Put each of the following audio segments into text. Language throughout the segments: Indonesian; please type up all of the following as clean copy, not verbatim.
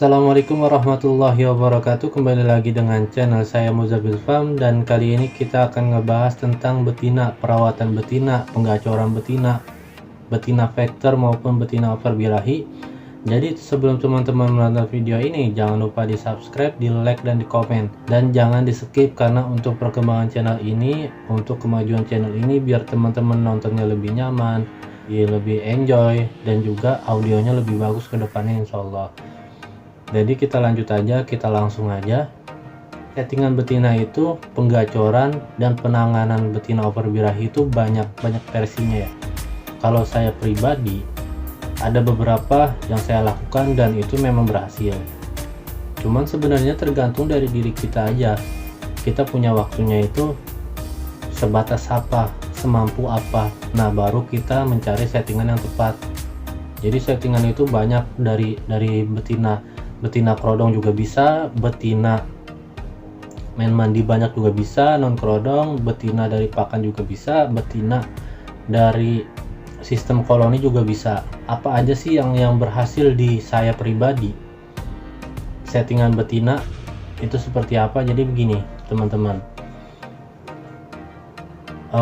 Assalamualaikum warahmatullahi wabarakatuh. Kembali lagi dengan channel saya Muzabil Farm, dan kali ini kita akan ngebahas tentang betina, perawatan betina, penggacoran betina, betina factor maupun betina over birahi. Jadi sebelum teman-teman menonton video ini, jangan lupa di subscribe, di like, dan di komen, dan jangan di skip, karena untuk perkembangan channel ini, untuk kemajuan channel ini, biar teman-teman nontonnya lebih nyaman, lebih enjoy, dan juga audionya lebih bagus ke depannya insyaallah. Jadi kita lanjut aja, kita langsung aja. Settingan betina itu, penggacoran dan penanganan betina over birahi itu banyak versinya ya. Kalau saya pribadi, ada beberapa yang saya lakukan dan itu memang berhasil. Cuman sebenarnya tergantung dari diri kita aja. Kita punya waktunya itu sebatas apa, semampu apa. Nah, baru kita mencari settingan yang tepat. Jadi settingan itu banyak, dari betina kerodong juga bisa, betina main mandi banyak juga bisa, non kerodong, betina dari pakan juga bisa, betina dari sistem koloni juga bisa. Apa aja sih yang berhasil di saya pribadi? Settingan betina itu seperti apa? Jadi begini teman-teman,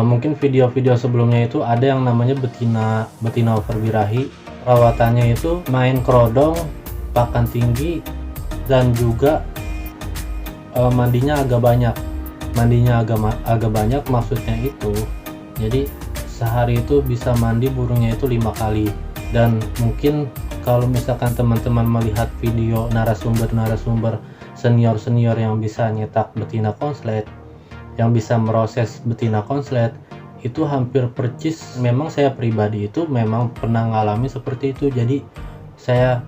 mungkin video-video sebelumnya itu ada yang namanya betina over birahi. Perawatannya itu main kerodong, pakan tinggi, dan juga mandinya agak banyak. Agak banyak maksudnya itu, jadi sehari itu bisa mandi burungnya itu 5 kali. Dan mungkin kalau misalkan teman-teman melihat video narasumber senior yang bisa nyetak betina konslet, yang bisa meroses betina konslet, itu hampir percis. Memang saya pribadi itu memang pernah ngalami seperti itu. Jadi saya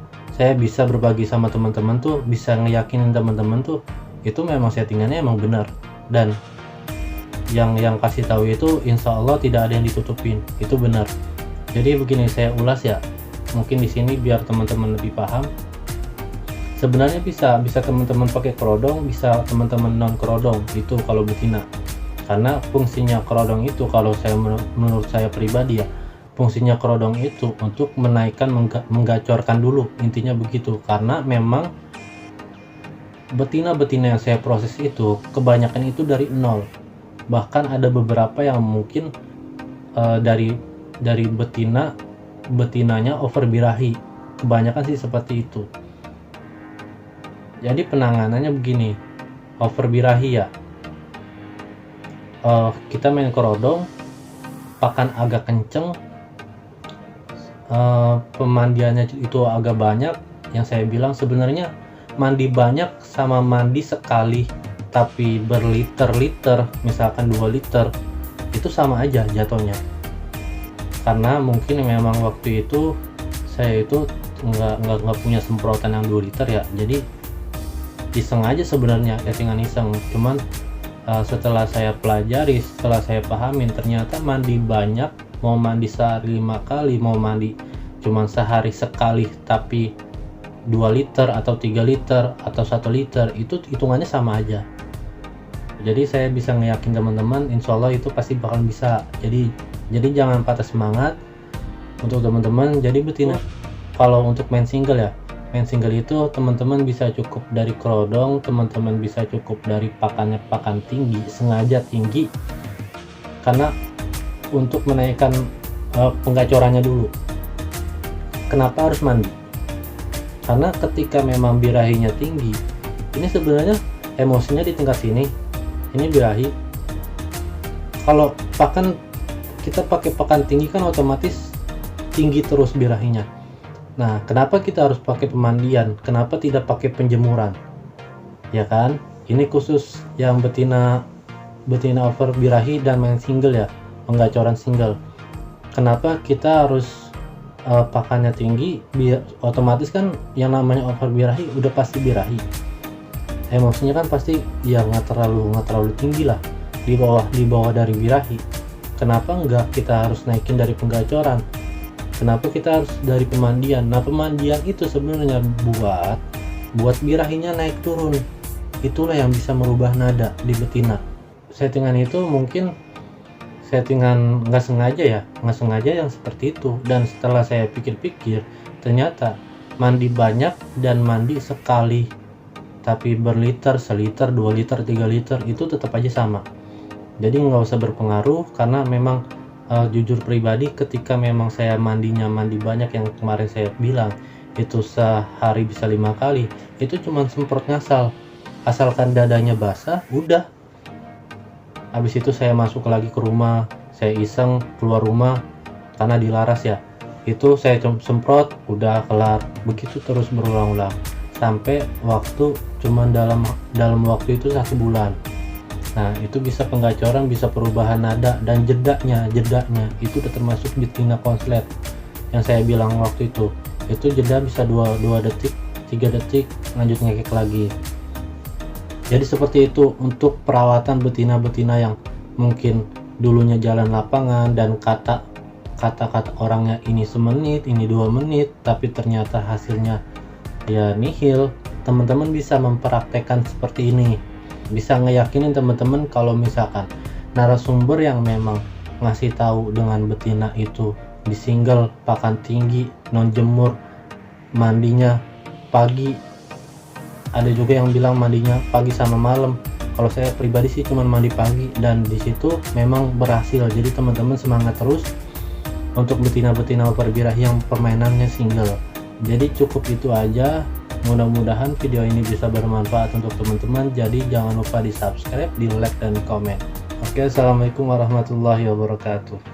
bisa berbagi sama teman-teman tuh, bisa ngeyakinin teman-teman tuh itu memang settingannya emang benar, dan yang kasih tahu itu insya Allah tidak ada yang ditutupin, itu benar. Jadi begini saya ulas ya, mungkin di sini biar teman-teman lebih paham. Sebenarnya bisa teman-teman pakai kerodong, bisa teman-teman non kerodong itu kalau betina, karena fungsinya kerodong itu kalau menurut saya pribadi ya, fungsinya kerodong itu untuk menaikkan, menggacorkan dulu, intinya begitu. Karena memang betina-betina yang saya proses itu kebanyakan itu dari nol. Bahkan ada beberapa yang mungkin dari betinanya over birahi, kebanyakan sih seperti itu. Jadi penanganannya begini, over birahi ya, kita main kerodong, pakan agak kenceng, pemandiannya itu agak banyak. Yang saya bilang sebenarnya mandi banyak sama mandi sekali tapi berliter-liter, misalkan 2 liter, itu sama aja jatuhnya. Karena mungkin memang waktu itu saya itu nggak punya semprotan yang 2 liter ya, jadi iseng aja sebenarnya, settingan iseng. Cuman setelah saya pelajari, setelah saya pahamin, ternyata mandi banyak, mau mandi sehari 5 kali, mau mandi cuman sehari sekali tapi 2 liter atau 3 liter atau 1 liter, itu hitungannya sama aja. Jadi saya bisa ngeyakin teman-teman insya Allah itu pasti bakal bisa. Jadi jangan patah semangat untuk teman-teman. Jadi betina kalau untuk main single ya, main single itu teman-teman bisa cukup dari kerodong, teman-teman bisa cukup dari pakan tinggi, sengaja tinggi karena untuk menaikkan penggacorannya dulu. Kenapa harus mandi? Karena ketika memang birahinya tinggi, ini sebenarnya emosinya di tingkat sini, ini birahi. Kalau pakan, kita pakai pakan tinggi kan otomatis tinggi terus birahinya. Nah, kenapa kita harus pakai pemandian? Kenapa tidak pakai penjemuran? Ya kan? Ini khusus yang betina over birahi dan main single ya, penggacoran single. Kenapa kita harus pakannya tinggi? Biar otomatis kan yang namanya over birahi udah pasti birahi, emosinya kan pasti ya nggak terlalu tinggi lah, di bawah dari birahi. Kenapa enggak kita harus naikin dari penggacoran? Kenapa kita harus dari pemandian? Nah, pemandian itu sebenarnya buat birahinya naik turun. Itulah yang bisa merubah nada di betina. Settingan itu mungkin settingan nggak sengaja yang seperti itu. Dan setelah saya pikir-pikir, ternyata mandi banyak dan mandi sekali tapi berliter, seliter, 2 liter, 3 liter itu tetap aja sama. Jadi nggak usah berpengaruh, karena memang jujur pribadi ketika memang saya mandi banyak yang kemarin saya bilang itu sehari bisa 5 kali, itu cuman semprot ngasal, asalkan dadanya basah udah. Habis itu saya masuk lagi ke rumah, saya iseng keluar rumah karena dilaras ya, itu saya semprot udah kelar. Begitu terus berulang-ulang sampai waktu cuman dalam waktu itu 1 bulan. Nah itu bisa penggacoran, bisa perubahan nada, dan jedanya itu udah termasuk betina konslet yang saya bilang waktu itu jeda bisa 2 detik 3 detik lanjut ngekek lagi. Jadi seperti itu untuk perawatan betina-betina yang mungkin dulunya jalan lapangan dan kata-kata orangnya ini semenit, ini 2 menit, tapi ternyata hasilnya ya nihil. Teman-teman bisa mempraktekkan seperti ini, bisa ngeyakinin teman-teman kalau misalkan narasumber yang memang ngasih tahu dengan betina itu di single, pakan tinggi, non jemur, mandinya pagi, ada juga yang bilang mandinya pagi sama malam. Kalau saya pribadi sih cuma mandi pagi, dan disitu memang berhasil. Jadi teman-teman semangat terus untuk betina-betina berbirah yang permainannya single. Jadi cukup itu aja. Mudah-mudahan video ini bisa bermanfaat untuk teman-teman. Jadi jangan lupa di subscribe, di like, dan komen. Oke, assalamualaikum warahmatullahi wabarakatuh.